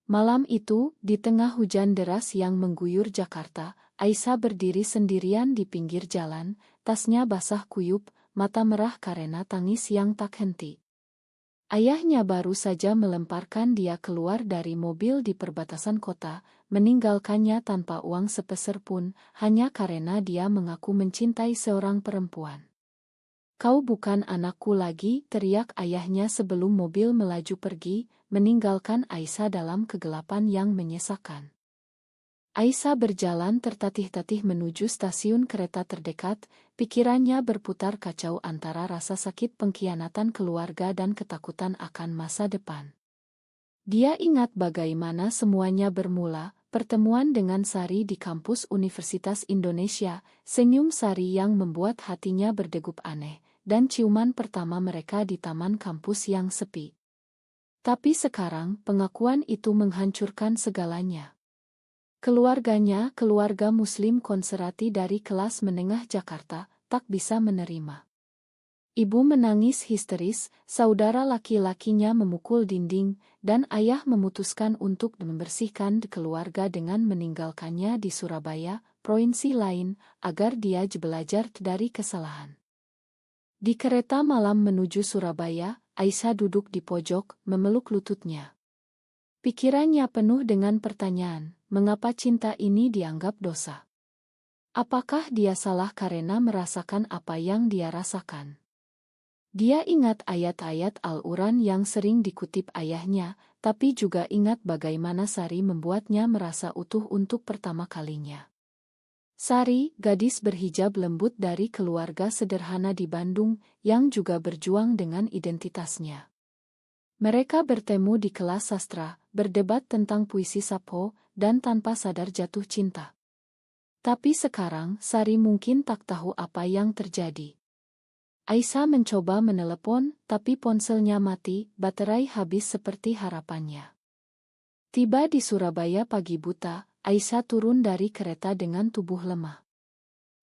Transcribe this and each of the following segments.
Malam itu, di tengah hujan deras yang mengguyur Jakarta, Aisyah berdiri sendirian di pinggir jalan, tasnya basah kuyup, mata merah karena tangis yang tak henti. Ayahnya baru saja melemparkan dia keluar dari mobil di perbatasan kota, meninggalkannya tanpa uang sepeser pun, hanya karena dia mengaku mencintai seorang perempuan. "Kau bukan anakku lagi," teriak ayahnya sebelum mobil melaju pergi, meninggalkan Aisyah dalam kegelapan yang menyesakan. Aisyah berjalan tertatih-tatih menuju stasiun kereta terdekat, pikirannya berputar kacau antara rasa sakit pengkhianatan keluarga dan ketakutan akan masa depan. Dia ingat bagaimana semuanya bermula, pertemuan dengan Sari di kampus Universitas Indonesia, senyum Sari yang membuat hatinya berdegup aneh, dan ciuman pertama mereka di taman kampus yang sepi. Tapi sekarang, pengakuan itu menghancurkan segalanya. Keluarganya, keluarga Muslim konservatif dari kelas menengah Jakarta, tak bisa menerima. Ibu menangis histeris, saudara laki-lakinya memukul dinding, dan ayah memutuskan untuk membersihkan keluarga dengan meninggalkannya di Surabaya, provinsi lain, agar dia belajar dari kesalahan. Di kereta malam menuju Surabaya, Aisyah duduk di pojok, memeluk lututnya. Pikirannya penuh dengan pertanyaan, mengapa cinta ini dianggap dosa? Apakah dia salah karena merasakan apa yang dia rasakan? Dia ingat ayat-ayat Al-Quran yang sering dikutip ayahnya, tapi juga ingat bagaimana Sari membuatnya merasa utuh untuk pertama kalinya. Sari, gadis berhijab lembut dari keluarga sederhana di Bandung, yang juga berjuang dengan identitasnya. Mereka bertemu di kelas sastra, berdebat tentang puisi Sappho, dan tanpa sadar jatuh cinta. Tapi sekarang, Sari mungkin tak tahu apa yang terjadi. Aisyah mencoba menelepon, tapi ponselnya mati, baterai habis seperti harapannya. Tiba di Surabaya pagi buta, Aisyah turun dari kereta dengan tubuh lemah.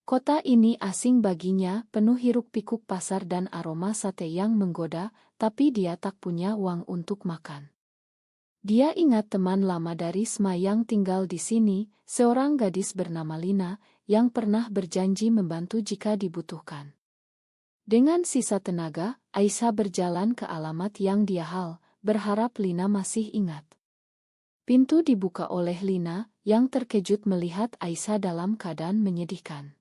Kota ini asing baginya, penuh hiruk-pikuk pasar dan aroma sate yang menggoda, tapi dia tak punya uang untuk makan. Dia ingat teman lama dari SMA yang tinggal di sini, seorang gadis bernama Lina, yang pernah berjanji membantu jika dibutuhkan. Dengan sisa tenaga, Aisyah berjalan ke alamat yang dia hal, berharap Lina masih ingat. Pintu dibuka oleh Lina, yang terkejut melihat Aisyah dalam keadaan menyedihkan.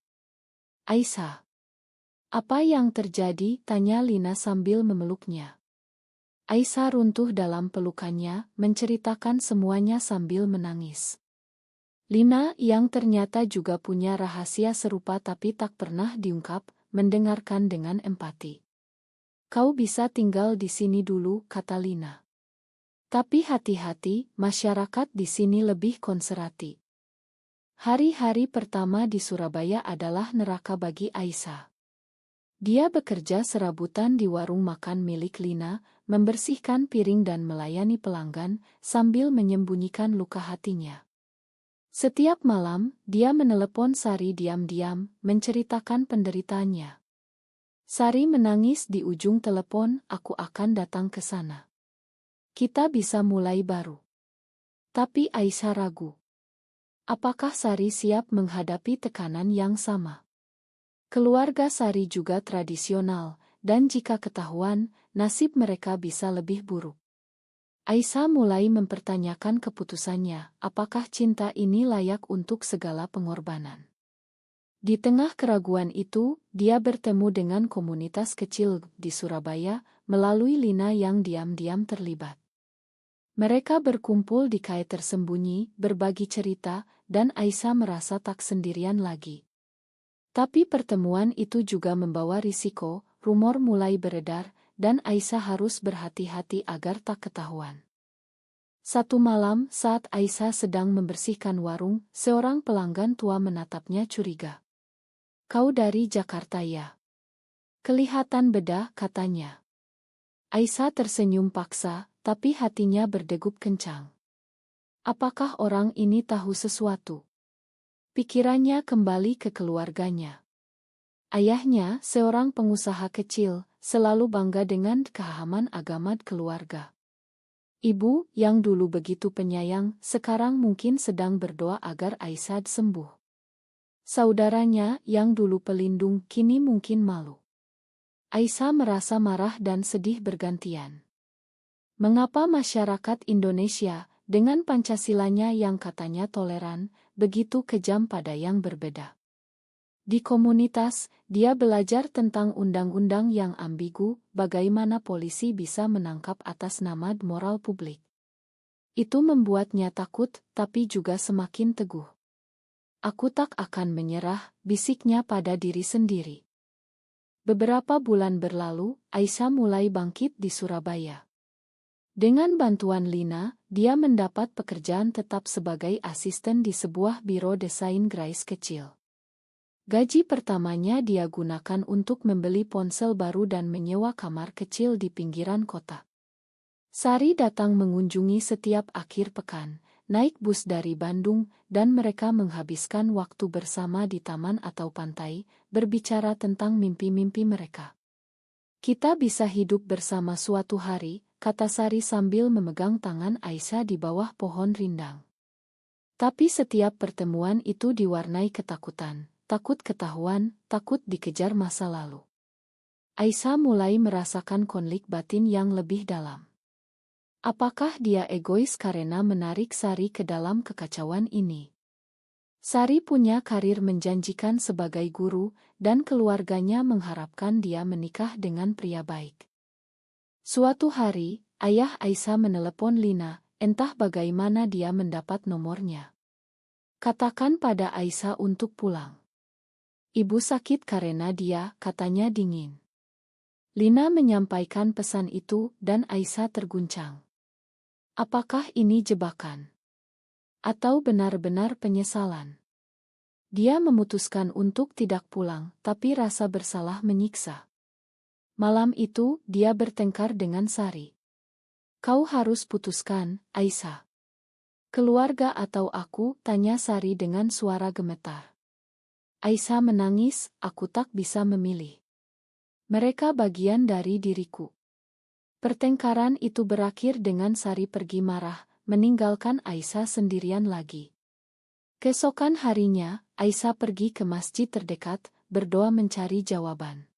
"Aisyah, apa yang terjadi?" tanya Lina sambil memeluknya. Aisyah runtuh dalam pelukannya, menceritakan semuanya sambil menangis. Lina, yang ternyata juga punya rahasia serupa tapi tak pernah diungkap, mendengarkan dengan empati. "Kau bisa tinggal di sini dulu," kata Lina. "Tapi hati-hati, masyarakat di sini lebih konservatif." Hari-hari pertama di Surabaya adalah neraka bagi Aisyah. Dia bekerja serabutan di warung makan milik Lina, membersihkan piring dan melayani pelanggan, sambil menyembunyikan luka hatinya. Setiap malam, dia menelepon Sari diam-diam, menceritakan penderitaannya. Sari menangis di ujung telepon, "Aku akan datang ke sana. Kita bisa mulai baru." Tapi Aisyah ragu. Apakah Sari siap menghadapi tekanan yang sama? Keluarga Sari juga tradisional, dan jika ketahuan, nasib mereka bisa lebih buruk. Aisyah mulai mempertanyakan keputusannya, apakah cinta ini layak untuk segala pengorbanan. Di tengah keraguan itu, dia bertemu dengan komunitas kecil di Surabaya, melalui Lina yang diam-diam terlibat. Mereka berkumpul di kai tersembunyi, berbagi cerita, dan Aisyah merasa tak sendirian lagi. Tapi pertemuan itu juga membawa risiko, rumor mulai beredar, dan Aisyah harus berhati-hati agar tak ketahuan. Satu malam, saat Aisyah sedang membersihkan warung, seorang pelanggan tua menatapnya curiga. "Kau dari Jakarta ya? Kelihatan beda," katanya. Aisyah tersenyum paksa, tapi hatinya berdegup kencang. Apakah orang ini tahu sesuatu? Pikirannya kembali ke keluarganya. Ayahnya, seorang pengusaha kecil, selalu bangga dengan kehaman agama keluarga. Ibu, yang dulu begitu penyayang, sekarang mungkin sedang berdoa agar Aisyah sembuh. Saudaranya, yang dulu pelindung, kini mungkin malu. Aisyah merasa marah dan sedih bergantian. Mengapa masyarakat Indonesia, dengan Pancasilanya yang katanya toleran, begitu kejam pada yang berbeda? Di komunitas, dia belajar tentang undang-undang yang ambigu, bagaimana polisi bisa menangkap atas nama moral publik. Itu membuatnya takut, tapi juga semakin teguh. Aku tak akan menyerah, bisiknya pada diri sendiri. Beberapa bulan berlalu, Aisyah mulai bangkit di Surabaya. Dengan bantuan Lina, dia mendapat pekerjaan tetap sebagai asisten di sebuah biro desain grafis kecil. Gaji pertamanya dia gunakan untuk membeli ponsel baru dan menyewa kamar kecil di pinggiran kota. Sari datang mengunjungi setiap akhir pekan, naik bus dari Bandung, dan mereka menghabiskan waktu bersama di taman atau pantai, berbicara tentang mimpi-mimpi mereka. Kita bisa hidup bersama suatu hari, kata Sari sambil memegang tangan Aisyah di bawah pohon rindang. Tapi setiap pertemuan itu diwarnai ketakutan. Takut ketahuan, takut dikejar masa lalu. Aisyah mulai merasakan konflik batin yang lebih dalam. Apakah dia egois karena menarik Sari ke dalam kekacauan ini? Sari punya karir menjanjikan sebagai guru, dan keluarganya mengharapkan dia menikah dengan pria baik. Suatu hari, ayah Aisyah menelepon Lina, entah bagaimana dia mendapat nomornya. Katakan pada Aisyah untuk pulang. Ibu sakit karena dia, katanya dingin. Lina menyampaikan pesan itu dan Aisyah terguncang. Apakah ini jebakan? Atau benar-benar penyesalan? Dia memutuskan untuk tidak pulang, tapi rasa bersalah menyiksa. Malam itu, dia bertengkar dengan Sari. Kau harus putuskan, Aisyah. Keluarga atau aku, tanya Sari dengan suara gemetar. Aisyah menangis, aku tak bisa memilih. Mereka bagian dari diriku. Pertengkaran itu berakhir dengan Sari pergi marah, meninggalkan Aisyah sendirian lagi. Keesokan harinya, Aisyah pergi ke masjid terdekat, berdoa mencari jawaban.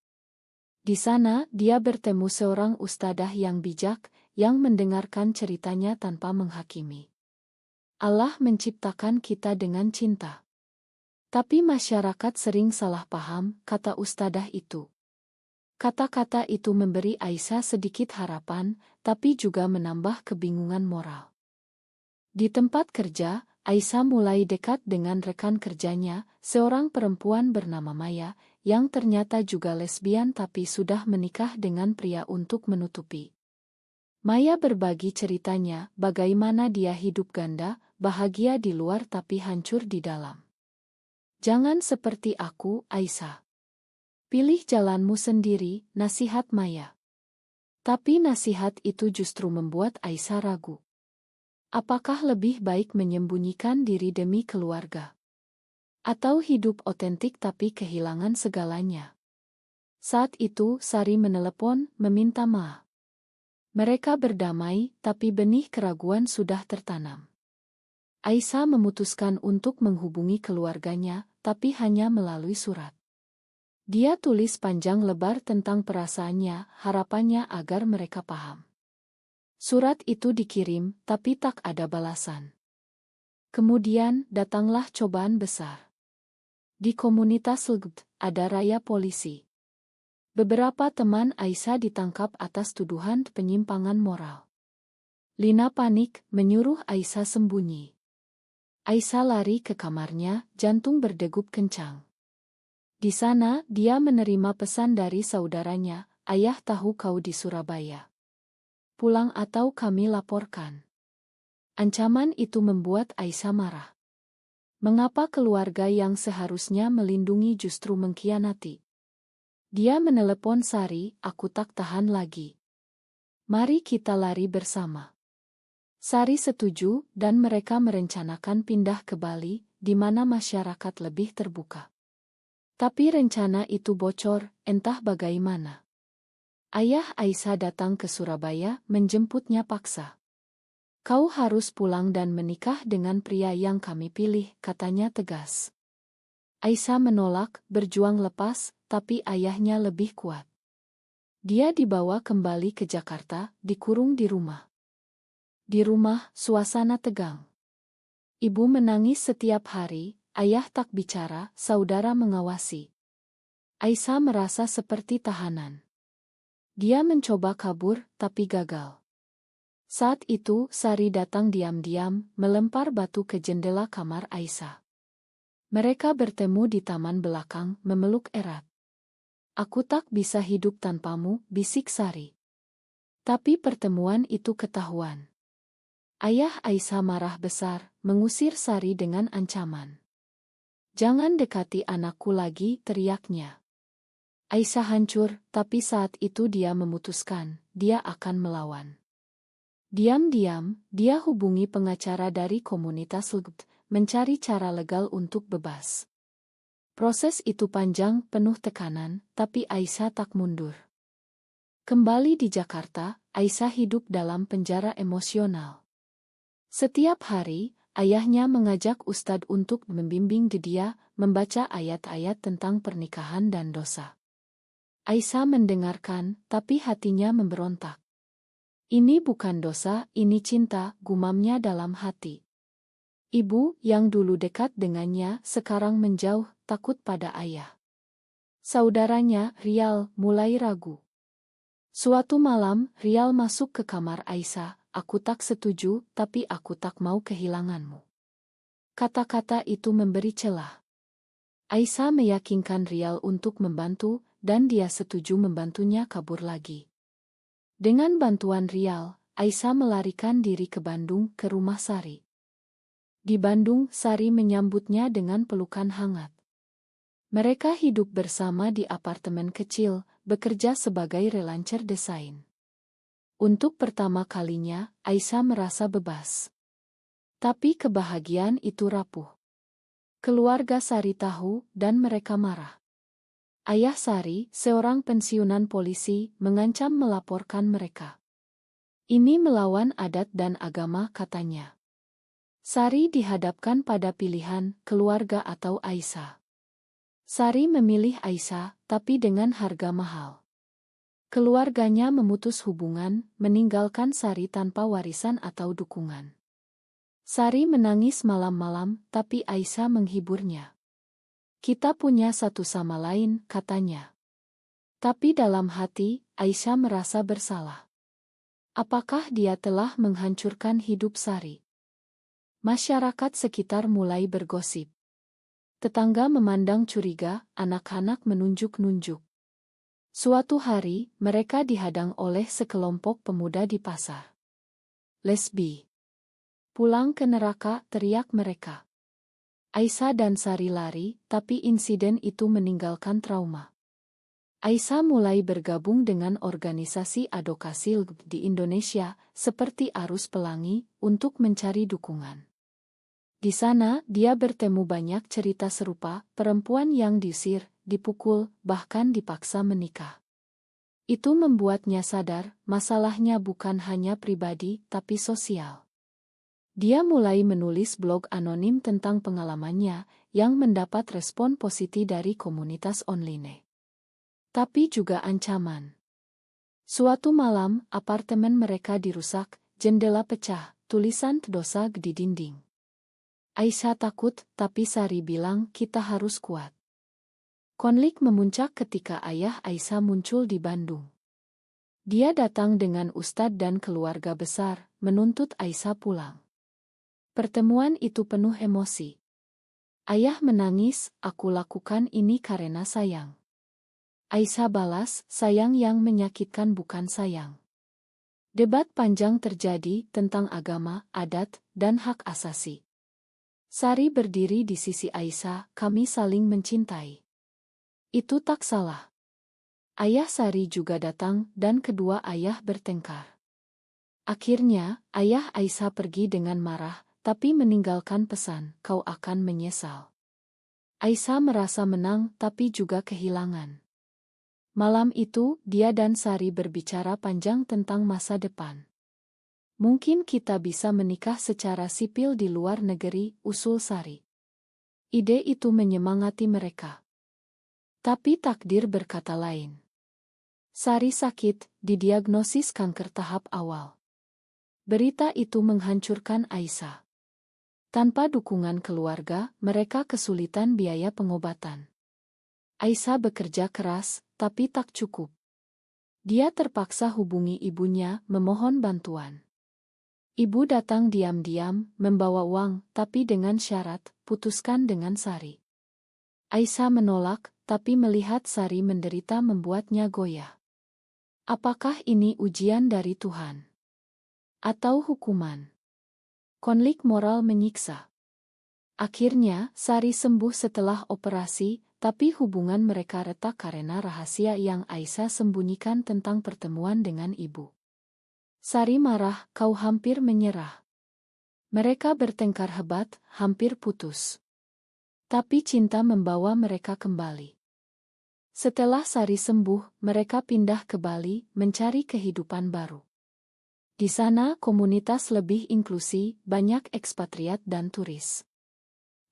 Di sana, dia bertemu seorang ustadzah yang bijak, yang mendengarkan ceritanya tanpa menghakimi. Allah menciptakan kita dengan cinta. Tapi masyarakat sering salah paham, kata ustadzah itu. Kata-kata itu memberi Aisyah sedikit harapan, tapi juga menambah kebingungan moral. Di tempat kerja, Aisyah mulai dekat dengan rekan kerjanya, seorang perempuan bernama Maya, yang ternyata juga lesbian tapi sudah menikah dengan pria untuk menutupi. Maya berbagi ceritanya, bagaimana dia hidup ganda, bahagia di luar tapi hancur di dalam. Jangan seperti aku, Aisyah. Pilih jalanmu sendiri, nasihat Maya. Tapi nasihat itu justru membuat Aisyah ragu. Apakah lebih baik menyembunyikan diri demi keluarga? Atau hidup otentik tapi kehilangan segalanya? Saat itu, Sari menelepon, meminta maaf. Mereka berdamai, tapi benih keraguan sudah tertanam. Aisyah memutuskan untuk menghubungi keluarganya, tapi hanya melalui surat. Dia tulis panjang lebar tentang perasaannya, harapannya agar mereka paham. Surat itu dikirim, tapi tak ada balasan. Kemudian, datanglah cobaan besar. Di komunitas Lgbt, ada raya polisi. Beberapa teman Aisyah ditangkap atas tuduhan penyimpangan moral. Lina panik, menyuruh Aisyah sembunyi. Aisyah lari ke kamarnya, jantung berdegup kencang. Di sana, dia menerima pesan dari saudaranya, ayah tahu kau di Surabaya. Pulang atau kami laporkan. Ancaman itu membuat Aisyah marah. Mengapa keluarga yang seharusnya melindungi justru mengkhianati? Dia menelepon Sari, aku tak tahan lagi. Mari kita lari bersama. Sari setuju, dan mereka merencanakan pindah ke Bali, di mana masyarakat lebih terbuka. Tapi rencana itu bocor, entah bagaimana. Ayah Aisyah datang ke Surabaya, menjemputnya paksa. Kau harus pulang dan menikah dengan pria yang kami pilih, katanya tegas. Aisyah menolak, berjuang lepas, tapi ayahnya lebih kuat. Dia dibawa kembali ke Jakarta, dikurung di rumah. Di rumah, suasana tegang. Ibu menangis setiap hari, ayah tak bicara, saudara mengawasi. Aisyah merasa seperti tahanan. Dia mencoba kabur, tapi gagal. Saat itu, Sari datang diam-diam, melempar batu ke jendela kamar Aisyah. Mereka bertemu di taman belakang, memeluk erat. Aku tak bisa hidup tanpamu, bisik Sari. Tapi pertemuan itu ketahuan. Ayah Aisyah marah besar, mengusir Sari dengan ancaman. Jangan dekati anakku lagi, teriaknya. Aisyah hancur, tapi saat itu dia memutuskan, dia akan melawan. Diam-diam, dia hubungi pengacara dari komunitas LGBT, mencari cara legal untuk bebas. Proses itu panjang, penuh tekanan, tapi Aisyah tak mundur. Kembali di Jakarta, Aisyah hidup dalam penjara emosional. Setiap hari, ayahnya mengajak ustadz untuk membimbing dia, membaca ayat-ayat tentang pernikahan dan dosa. Aisyah mendengarkan, tapi hatinya memberontak. Ini bukan dosa, ini cinta, gumamnya dalam hati. Ibu, yang dulu dekat dengannya, sekarang menjauh, takut pada ayah. Saudaranya, Rial, mulai ragu. Suatu malam, Rial masuk ke kamar Aisyah, aku tak setuju, tapi aku tak mau kehilanganmu. Kata-kata itu memberi celah. Aisyah meyakinkan Rial untuk membantu, dan dia setuju membantunya kabur lagi. Dengan bantuan Rial, Aisyah melarikan diri ke Bandung, ke rumah Sari. Di Bandung, Sari menyambutnya dengan pelukan hangat. Mereka hidup bersama di apartemen kecil, bekerja sebagai relancer desain. Untuk pertama kalinya, Aisyah merasa bebas. Tapi kebahagiaan itu rapuh. Keluarga Sari tahu, dan mereka marah. Ayah Sari, seorang pensiunan polisi, mengancam melaporkan mereka. Ini melawan adat dan agama, katanya. Sari dihadapkan pada pilihan, keluarga atau Aisyah. Sari memilih Aisyah, tapi dengan harga mahal. Keluarganya memutus hubungan, meninggalkan Sari tanpa warisan atau dukungan. Sari menangis malam-malam, tapi Aisyah menghiburnya. Kita punya satu sama lain, katanya. Tapi dalam hati, Aisyah merasa bersalah. Apakah dia telah menghancurkan hidup Sari? Masyarakat sekitar mulai bergosip. Tetangga memandang curiga, anak-anak menunjuk-nunjuk. Suatu hari, mereka dihadang oleh sekelompok pemuda di pasar. Lesbi. Pulang ke neraka, teriak mereka. Aisyah dan Sari lari, tapi insiden itu meninggalkan trauma. Aisyah mulai bergabung dengan organisasi advokasi LGBT di Indonesia, seperti Arus Pelangi, untuk mencari dukungan. Di sana, dia bertemu banyak cerita serupa, perempuan yang diusir, dipukul, bahkan dipaksa menikah. Itu membuatnya sadar, masalahnya bukan hanya pribadi, tapi sosial. Dia mulai menulis blog anonim tentang pengalamannya, yang mendapat respon positif dari komunitas online. Tapi juga ancaman. Suatu malam, apartemen mereka dirusak, jendela pecah, tulisan dosa di dinding. Aisyah takut, tapi Sari bilang kita harus kuat. Konflik memuncak ketika ayah Aisyah muncul di Bandung. Dia datang dengan ustadz dan keluarga besar, menuntut Aisyah pulang. Pertemuan itu penuh emosi. Ayah menangis, aku lakukan ini karena sayang. Aisyah balas, sayang yang menyakitkan bukan sayang. Debat panjang terjadi tentang agama, adat, dan hak asasi. Sari berdiri di sisi Aisyah, kami saling mencintai. Itu tak salah. Ayah Sari juga datang, dan kedua ayah bertengkar. Akhirnya, ayah Aisyah pergi dengan marah, tapi meninggalkan pesan, kau akan menyesal. Aisyah merasa menang, tapi juga kehilangan. Malam itu, dia dan Sari berbicara panjang tentang masa depan. Mungkin kita bisa menikah secara sipil di luar negeri, usul Sari. Ide itu menyemangati mereka. Tapi takdir berkata lain. Sari sakit, didiagnosis kanker tahap awal. Berita itu menghancurkan Aisyah. Tanpa dukungan keluarga, mereka kesulitan biaya pengobatan. Aisyah bekerja keras, tapi tak cukup. Dia terpaksa hubungi ibunya, memohon bantuan. Ibu datang diam-diam, membawa uang, tapi dengan syarat, putuskan dengan Sari. Aisyah menolak, tapi melihat Sari menderita membuatnya goyah. Apakah ini ujian dari Tuhan? Atau hukuman? Konflik moral menyiksa. Akhirnya, Sari sembuh setelah operasi, tapi hubungan mereka retak karena rahasia yang Aisyah sembunyikan tentang pertemuan dengan ibu. Sari marah, kau hampir menyerah. Mereka bertengkar hebat, hampir putus. Tapi cinta membawa mereka kembali. Setelah Sari sembuh, mereka pindah ke Bali, mencari kehidupan baru. Di sana komunitas lebih inklusi, banyak ekspatriat dan turis.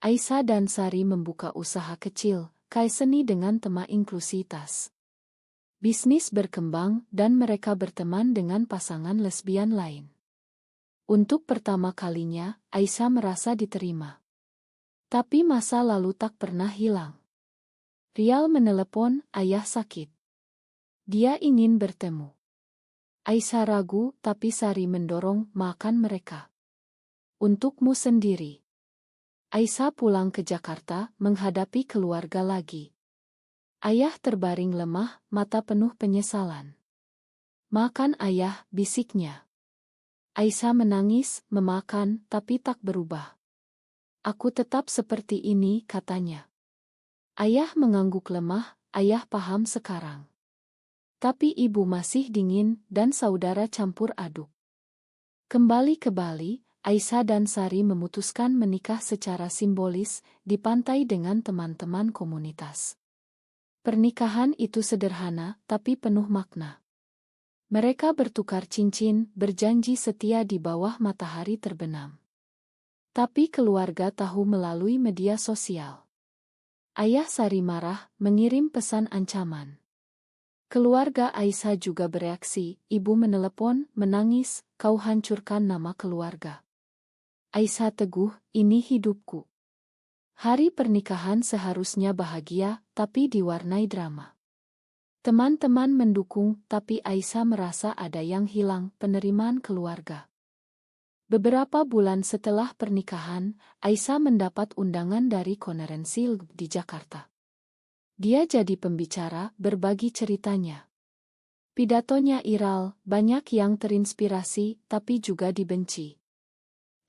Aisyah dan Sari membuka usaha kecil, kai seni dengan tema inklusitas. Bisnis berkembang dan mereka berteman dengan pasangan lesbian lain. Untuk pertama kalinya, Aisyah merasa diterima. Tapi masa lalu tak pernah hilang. Rial menelepon, ayah sakit. Dia ingin bertemu. Aisyah ragu, tapi Sari mendorong, makan mereka. Untukmu sendiri. Aisyah pulang ke Jakarta, menghadapi keluarga lagi. Ayah terbaring lemah, mata penuh penyesalan. Makan ayah, bisiknya. Aisyah menangis, memakan, tapi tak berubah. Aku tetap seperti ini, katanya. Ayah mengangguk lemah, ayah paham sekarang. Tapi ibu masih dingin, dan saudara campur aduk. Kembali ke Bali, Aisyah dan Sari memutuskan menikah secara simbolis, di pantai dengan teman-teman komunitas. Pernikahan itu sederhana, tapi penuh makna. Mereka bertukar cincin, berjanji setia di bawah matahari terbenam. Tapi keluarga tahu melalui media sosial. Ayah Sari marah, mengirim pesan ancaman. Keluarga Aisyah juga bereaksi, ibu menelepon, menangis, kau hancurkan nama keluarga. Aisyah teguh, ini hidupku. Hari pernikahan seharusnya bahagia, tapi diwarnai drama. Teman-teman mendukung, tapi Aisyah merasa ada yang hilang, penerimaan keluarga. Beberapa bulan setelah pernikahan, Aisyah mendapat undangan dari konferensi di Jakarta. Dia jadi pembicara, berbagi ceritanya. Pidatonya viral, banyak yang terinspirasi, tapi juga dibenci.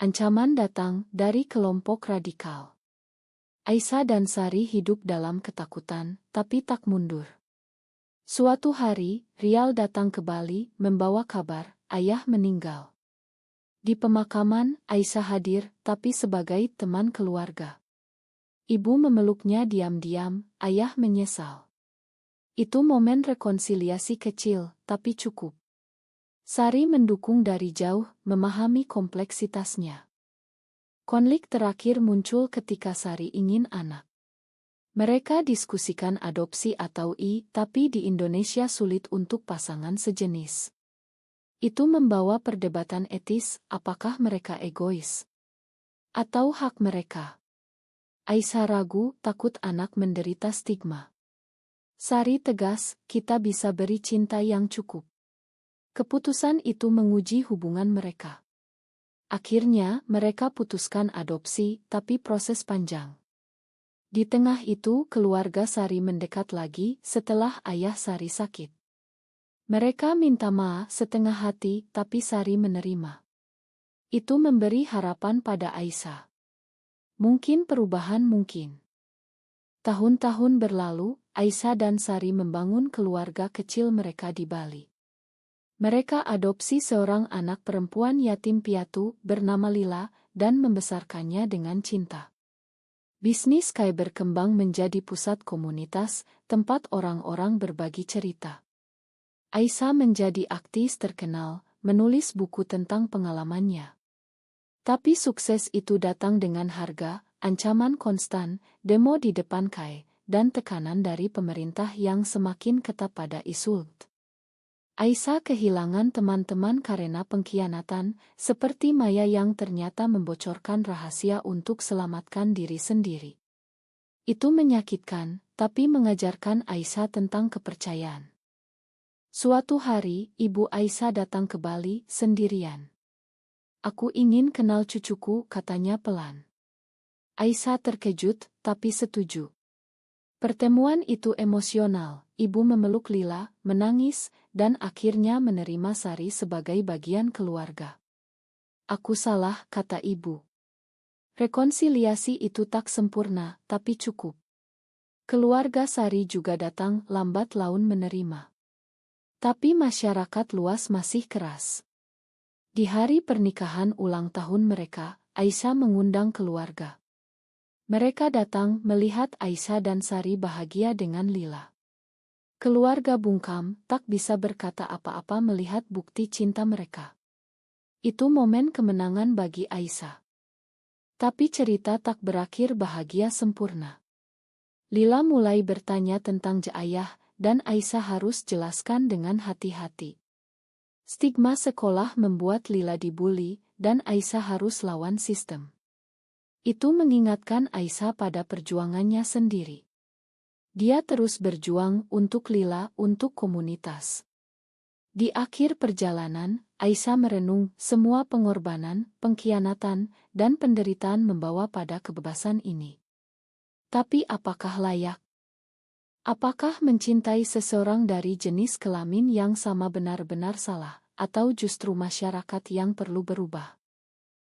Ancaman datang dari kelompok radikal. Aisyah dan Sari hidup dalam ketakutan, tapi tak mundur. Suatu hari, Rial datang ke Bali, membawa kabar, ayah meninggal. Di pemakaman, Aisyah hadir, tapi sebagai teman keluarga. Ibu memeluknya diam-diam, ayah menyesal. Itu momen rekonsiliasi kecil, tapi cukup. Sari mendukung dari jauh, memahami kompleksitasnya. Konflik terakhir muncul ketika Sari ingin anak. Mereka diskusikan adopsi atau tapi di Indonesia sulit untuk pasangan sejenis. Itu membawa perdebatan etis, apakah mereka egois? Atau hak mereka? Aisyah ragu, takut anak menderita stigma. Sari tegas, kita bisa beri cinta yang cukup. Keputusan itu menguji hubungan mereka. Akhirnya, mereka putuskan adopsi, tapi proses panjang. Di tengah itu, keluarga Sari mendekat lagi setelah ayah Sari sakit. Mereka minta maaf setengah hati, tapi Sari menerima. Itu memberi harapan pada Aisyah. Mungkin perubahan mungkin. Tahun-tahun berlalu, Aisyah dan Sari membangun keluarga kecil mereka di Bali. Mereka adopsi seorang anak perempuan yatim piatu bernama Lila dan membesarkannya dengan cinta. Bisnis Kai berkembang menjadi pusat komunitas, tempat orang-orang berbagi cerita. Aisyah menjadi artis terkenal, menulis buku tentang pengalamannya. Tapi sukses itu datang dengan harga, ancaman konstan, demo di depan KAI, dan tekanan dari pemerintah yang semakin ketat pada isu. Aisyah kehilangan teman-teman karena pengkhianatan, seperti Maya yang ternyata membocorkan rahasia untuk selamatkan diri sendiri. Itu menyakitkan, tapi mengajarkan Aisyah tentang kepercayaan. Suatu hari, Ibu Aisyah datang ke Bali sendirian. "Aku ingin kenal cucuku," katanya pelan. Aisyah terkejut, tapi setuju. Pertemuan itu emosional, ibu memeluk Lila, menangis, dan akhirnya menerima Sari sebagai bagian keluarga. "Aku salah," kata ibu. Rekonsiliasi itu tak sempurna, tapi cukup. Keluarga Sari juga datang lambat laun menerima. Tapi masyarakat luas masih keras. Di hari pernikahan ulang tahun mereka, Aisyah mengundang keluarga. Mereka datang melihat Aisyah dan Sari bahagia dengan Lila. Keluarga bungkam, tak bisa berkata apa-apa melihat bukti cinta mereka. Itu momen kemenangan bagi Aisyah. Tapi cerita tak berakhir bahagia sempurna. Lila mulai bertanya tentang Ayah, dan Aisyah harus jelaskan dengan hati-hati. Stigma sekolah membuat Lila dibully, dan Aisyah harus lawan sistem. Itu mengingatkan Aisyah pada perjuangannya sendiri. Dia terus berjuang untuk Lila, untuk komunitas. Di akhir perjalanan, Aisyah merenung semua pengorbanan, pengkhianatan, dan penderitaan membawa pada kebebasan ini. Tapi apakah layak? Apakah mencintai seseorang dari jenis kelamin yang sama benar-benar salah, atau justru masyarakat yang perlu berubah?